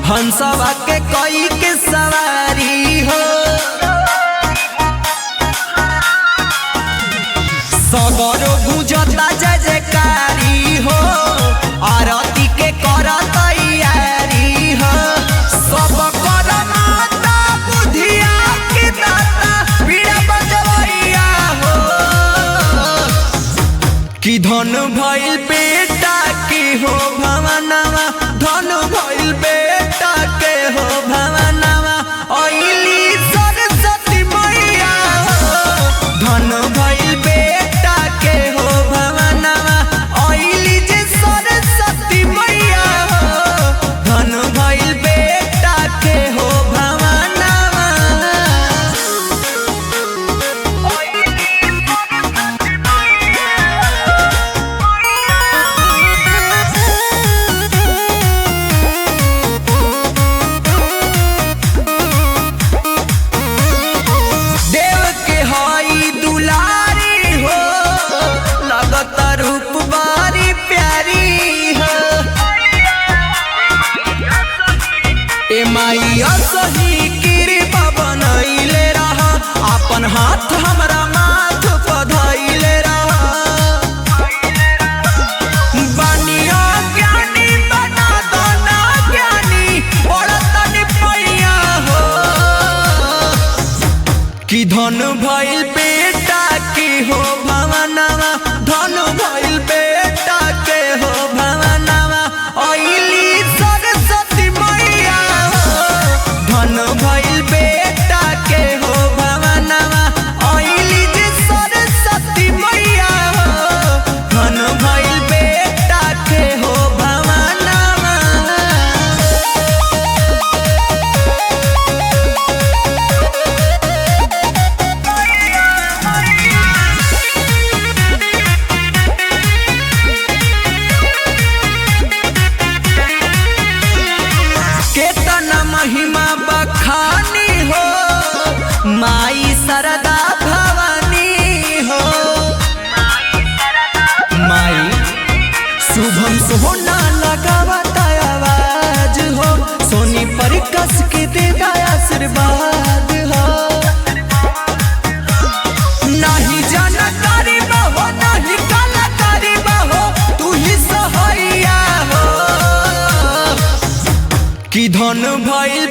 हंसवा के कोई के सवारी हो। सगरो गुजता जय जयकारी हो, आरती के कर तैयारी हो। सब कर माता बुधिया के दाता पीड़ा बजवैया हो। कि धन भइल बेटा के हो भवनवा, धन भइल बेटा के हो भवनवा। अइली सरस्वती मैया हो, धन भइल बेटा के हो भवनवा। अइली जे सरस्वती मैया हो, धन भइल बेटा के हो भवनवा। देव के हई दुलारी हो, लगत रूप बारी प्यारी हो। ए माई असही कृपा बनैले रहा, अपन हाथ हमरा माथ पधैले रहा। बनिया ज्ञानी बना दो ना ज्ञानी, पड़तन पैया हो। कि धन भइल बेटा के हो भवनवा, धन भइल बेटा के हो भवनवा। अइली सरस्वती मैया हो, धन भइल बेटा के हो भवनवा। अइली जे सरस्वती मैया हो, धन भइल बेटा के हो भवनवा। केतना महिमा बखानी हो, माई सरदा भवानी हो। माई शुभम सोना लगावत आवाज हो, सोनी पर कस के दे आशीर्वाद हो। नहीं जानकारी बहो, नहीं कलाकारी बहो, तू ही सहैया हो। कि धन भइल